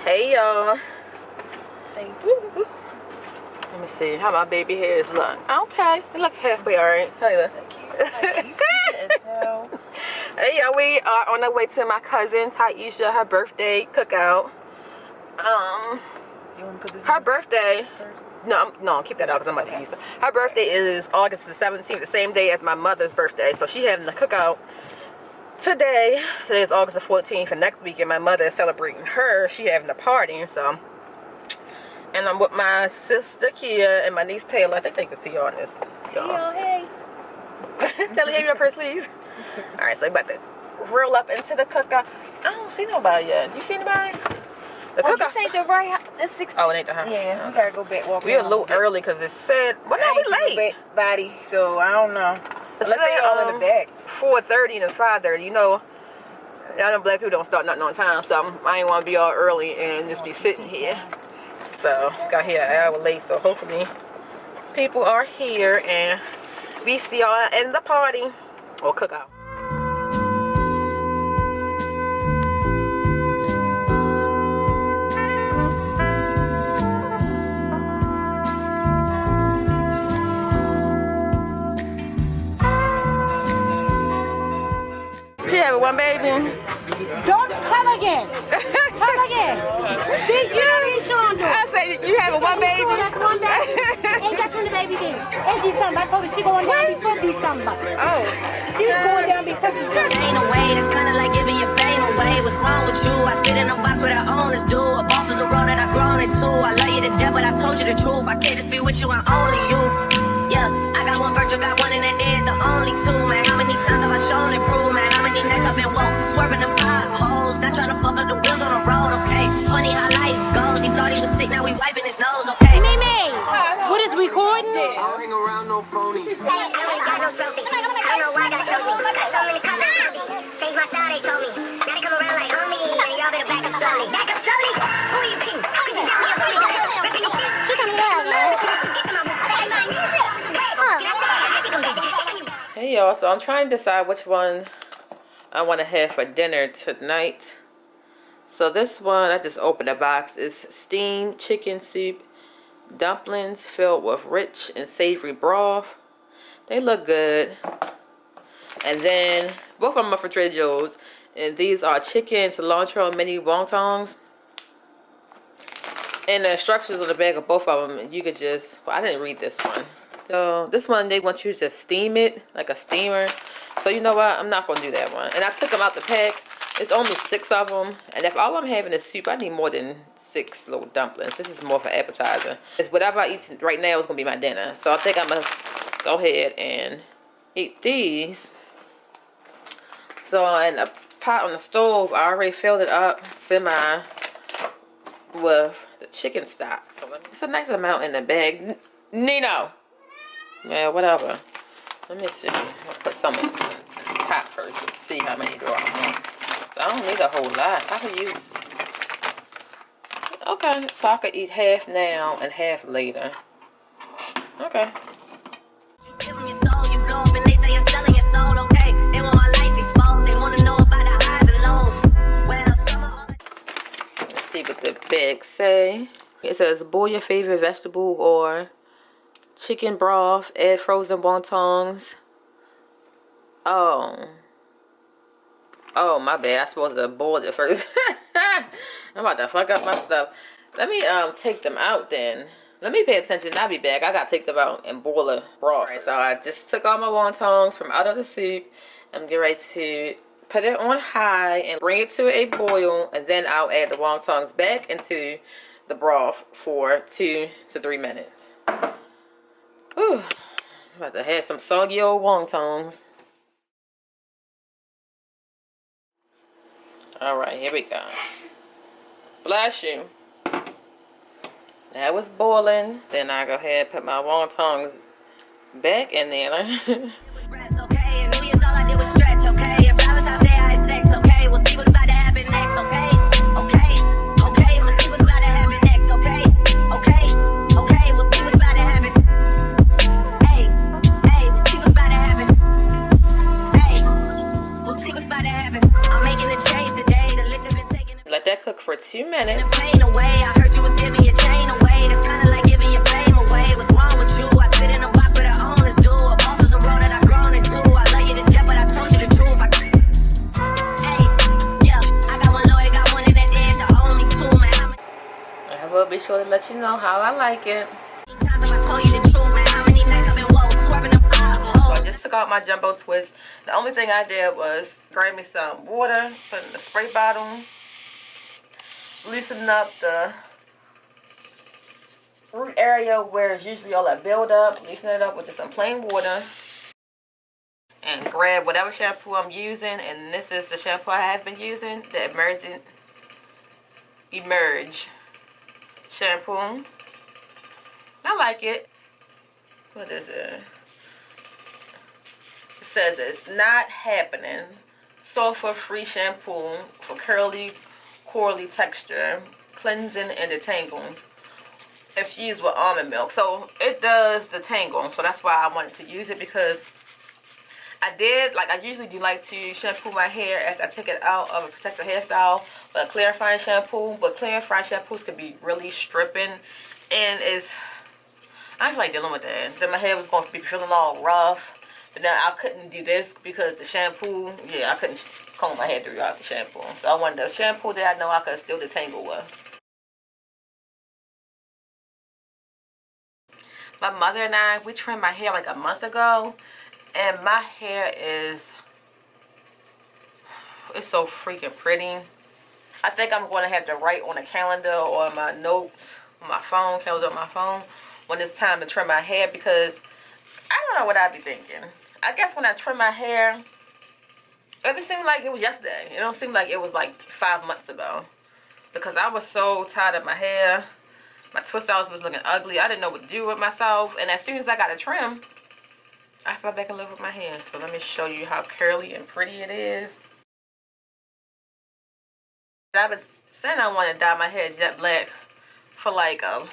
Hey y'all. Thank you. Let me see how my baby hairs look. Okay, it look halfway alright. How you look? Thank you. Hey y'all, we are on our way to my cousin Taisha, her birthday cookout. You want to put this her birthday first? No, keep that out because I'm about to Easter. Her birthday is August the 17th, the same day as my mother's birthday. So she having the cookout today. Today is August the 14th, and next week, and my mother is celebrating her. She having a party, so. And I'm with my sister Kia and my niece Taylor. I think they can see you on this. Hey. Taylor, give me your purse, please. All right, so I'm about to roll up into the cookout. I don't see nobody yet. Do you see anybody? The cookout. This ain't the right house. It's 6. Oh, it ain't the house. Yeah, we gotta go back. We're a little early because it said. Well, no, we late. Body, so I don't know. Unless they all in the back. 4:30 and it's 5:30. You know, y'all know black people don't start nothing on time, so I ain't want to be all early and just be sitting here. So got here an hour late, so hopefully people are here and we see y'all in the party or cookout. She having one baby. Don't come again. Come again. Big I say you having one baby. That's one baby. Ain't got the baby there. In December. I told her she going down before December. Oh. She's going down before December. Ain't no way, that's kinda like giving your fame away. What's wrong with you? I sit in a box where the owners do. A boss is a road that I've grown into. I love you to death, but I told you the truth. I can't just be with you, I'm only you. Yeah, I got one virtue, got one, and that is the only two, man. How many times have I shown and proved, man? How many nights I've been woke, swerving the potholes, not trying to fuck up the wheels on the road, okay? Funny how life goes. He thought he was sick, now we wiping his nose, okay? Mimi, what is recording? I don't hang around no phonies. I ain't got no trophies. I don't know why God chose me. Got so many comments, changed my style, they told me. Now they come around like homie, and y'all better back up slowly. Back up slowly? Who are you kidding? How could you down here for me? Ripping your bitch. She coming around, man. Hey y'all, so I'm trying to decide which one I want to have for dinner tonight. So this one, I just opened the box, is steamed chicken soup, dumplings filled with rich and savory broth. They look good. And then both of them are for Trader Joe's, and these are chicken cilantro mini wontons. And the instructions on the back of both of them, you could just, well, I didn't read this one. So this one, they want you to steam it like a steamer. So you know what? I'm not going to do that one. And I took them out the pack. It's only 6 of them. And if all I'm having is soup, I need more than 6 little dumplings. This is more for appetizer. It's whatever I eat right now is going to be my dinner. So I think I'm going to go ahead and eat these. So in a pot on the stove, I already filled it up semi with the chicken stock. So it's a nice amount in the bag. Nino! Yeah, whatever. Let me see. I'll put some in the top first to see how many do I want. I don't need a whole lot. I could use... Okay, so I could eat half now and half later. Okay. Let's see what the bag say. It says boil your favorite vegetable or chicken broth, add frozen wontons. Oh, my bad. I'm supposed to boil it first. I'm about to fuck up my stuff. Let me take them out then. Let me pay attention. I'll be back. I gotta take them out and boil the broth. Alright, so I just took all my wontons from out of the soup. I'm getting ready to put it on high and bring it to a boil, and then I'll add the wontons back into the broth for 2 to 3 minutes. Whew. I'm about to have some soggy old wontons. Alright, here we go. Bless you. That was boiling. Then I go ahead and put my wontons back in there. Let that cook for 2 minutes. minute. Pain away. I heard you was giving your chain away. That's kind of like giving your fame away. What's wrong with you? I sit in a box where the owners do. A boss is a road that I've grown into. I love you to death, but I told you the truth. Hey, yeah, I got one lawyer, got one in that end. The only two, man. I will be sure to let you know how I like it. Times I told you the truth, man. How many nights I've been woke, swerving them So I just took out my jumbo twist. The only thing I did was grab me some water, put in the spray bottle, loosen up the root area where it's usually all that build up, loosen it up with just some plain water, and grab whatever shampoo I'm using. And this is the shampoo I have been using, the Emerge shampoo. I like it. What is it? It says it's not happening. Sulfate-free shampoo for curly, corally texture, cleansing and detangling. Infused with almond milk. So it does detangle. So that's why I wanted to use it, because I usually do like to shampoo my hair after I take it out of a protective hairstyle, but clarifying shampoo. But clarifying shampoos can be really stripping, and I feel like dealing with that. Then my hair was going to be feeling all rough. But now I couldn't do this because the shampoo, I couldn't comb my hair throughout the shampoo. So I wanted a shampoo that I know I could still detangle with. My mother and I, we trimmed my hair like a month ago. And my hair it's so freaking pretty. I think I'm going to have to write on a calendar or on my notes, on my phone, calendar on my phone, when it's time to trim my hair, because I don't know what I'd be thinking. I guess when I trim my hair, it seemed like it was yesterday. It don't seem like it was like 5 months ago, because I was so tired of my hair. My twist outs was looking ugly. I didn't know what to do with myself. And as soon as I got a trim, I fell back in love with my hair. So let me show you how curly and pretty it is. I've been saying I want to dye my hair jet black for like a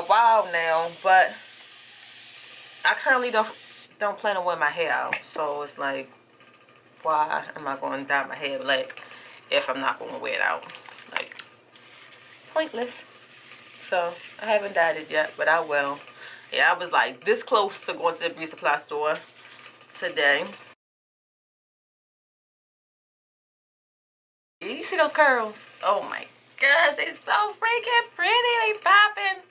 while now, but I currently don't plan on wearing my hair out. So it's like, why am I going to dye my hair black if I'm not going to wear it out? It's like pointless. So I haven't dyed it yet, but I will. Yeah, I was like this close to going to the beauty supply store today. You see those curls? Oh my gosh, they so freaking pretty. They popping.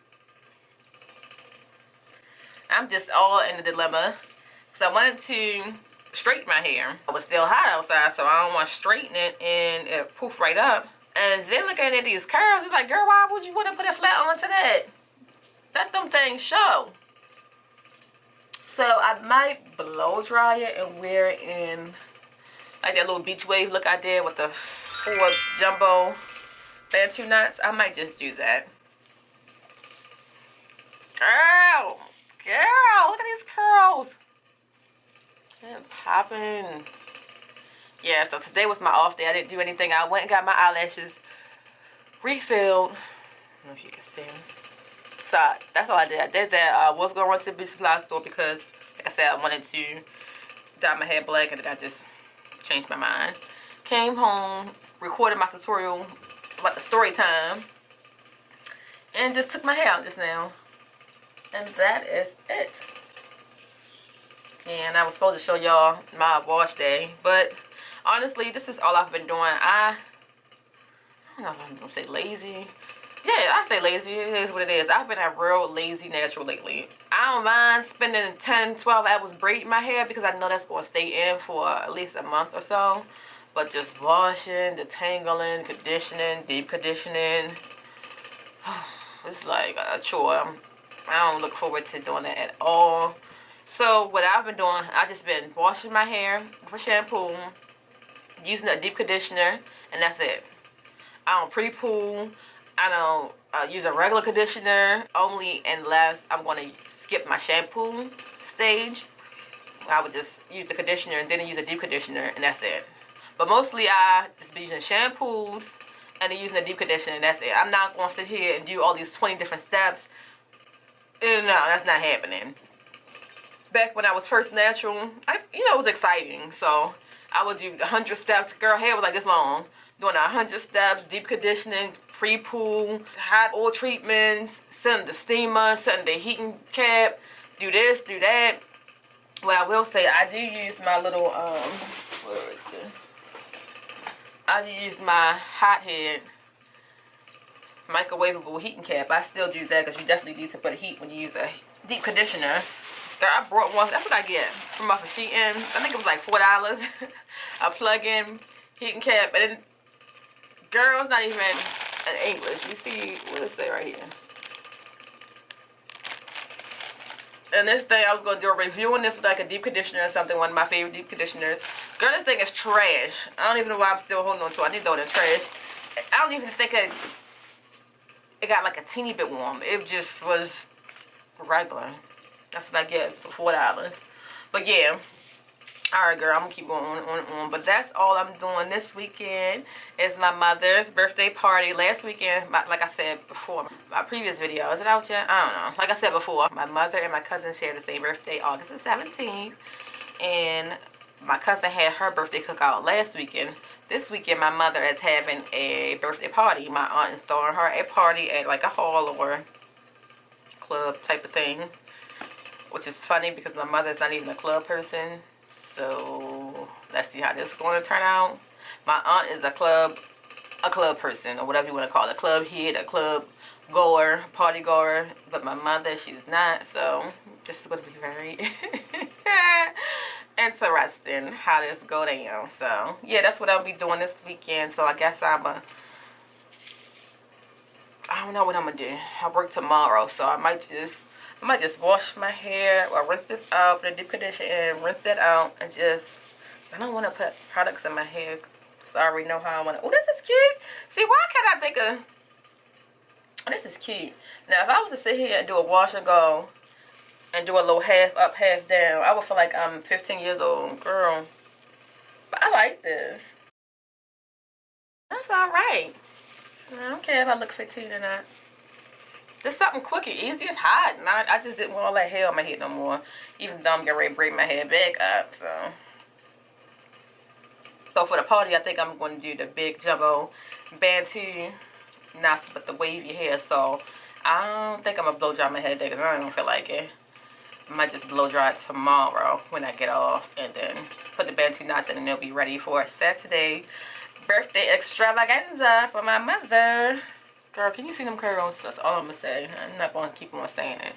I'm just all in a dilemma. So I wanted to straighten my hair. It was still hot outside, so I don't want to straighten it and it poof right up. And then looking at these curls, it's like, girl, why would you want to put it flat onto that? Let them things show. So I might blow dry it and wear it in like that little beach wave look I did with the 4 jumbo bantu knots. I might just do that. Girl, look at these curls. They're popping. Yeah, so today was my off day. I didn't do anything. I went and got my eyelashes refilled. I don't know if you can see them. So that's all I did. I did that. I was going to run to the beauty supply store because, like I said, I wanted to dye my hair black, and then I just changed my mind. Came home, recorded my tutorial about the story time, and just took my hair out just now. And that is it. And I was supposed to show y'all my wash day, but honestly, this is all I've been doing. I don't know if I'm going to say lazy. Yeah, I say lazy. It is what it is. I've been a real lazy natural lately. I don't mind spending 10, 12 hours braiding my hair because I know that's going to stay in for at least a month or so. But just washing, detangling, conditioning, deep conditioning, it's like a chore. I don't look forward to doing that at all. So what I've been doing, I've just been washing my hair for shampoo, using a deep conditioner, and that's it. I don't pre-poo. I don't use a regular conditioner, only unless I'm going to skip my shampoo stage. I would just use the conditioner and then use a deep conditioner, and that's it. But mostly I just be using shampoos and then using a deep conditioner, and that's it. I'm not going to sit here and do all these 20 different steps. No, that's not happening. Back when I was first natural, it was exciting. So I would do 100 steps. Girl, hair was like this long. Doing 100 steps, deep conditioning, pre-pool, hot oil treatments, send the steamer, send the heating cap, do this, do that. Well, I will say I do use my little, where is it? I do use my hothead microwavable heating cap. I still do that because you definitely need to put heat when you use a deep conditioner. Girl, I brought one. That's what I get from off of Shein. I think it was like $4. A plug-in heating cap. And then, girl, it's not even in English. You see, what does it say right here? And this thing, I was going to do a review on this with like a deep conditioner or something. One of my favorite deep conditioners. Girl, this thing is trash. I don't even know why I'm still holding on to it. I need to throw it in the trash. I don't even think it got like a teeny bit warm. It just was regular. That's what I get for $4. But yeah. Alright, girl, I'm going to keep going on. But that's all I'm doing this weekend. Is my mother's birthday party. Last weekend, like I said before, my previous video. Is it out yet? I don't know. Like I said before, my mother and my cousin shared the same birthday, August the 17th. And my cousin had her birthday cookout last weekend. This weekend, my mother is having a birthday party. My aunt is throwing her a party at like a hall or club type of thing. Which is funny because my mother's not even a club person. So, let's see how this is going to turn out. My aunt is a club person, or whatever you want to call it. A club head, a club goer, party goer. But my mother, she's not. So, this is going to be very interesting how this go down. So, yeah, that's what I'll be doing this weekend. So, I guess I don't know what I'm going to do. I work tomorrow, so I might just wash my hair or rinse this out, put a deep conditioner in, rinse that out, and just, I don't want to put products in my hair because I already know how I want to. Oh, this is cute. See, why can't I think of, oh, this is cute. Now, if I was to sit here and do a wash and go and do a little half up, half down, I would feel like I'm 15 years old, girl. But I like this. That's all right. I don't care if I look 15 or not. Just something quick and easy. It's hot. And I just didn't want all that hair on my head no more. Even though I'm getting ready to bring my hair back up. So for the party, I think I'm going to do the big jumbo bantu knots with the wavy hair. So I don't think I'm going to blow dry my hair today because I don't feel like it. I might just blow dry it tomorrow when I get off. And then put the bantu knots in and they'll be ready for Saturday birthday extravaganza for my mother. Girl, can you see them curls? That's all I'm going to say. I'm not going to keep on saying it.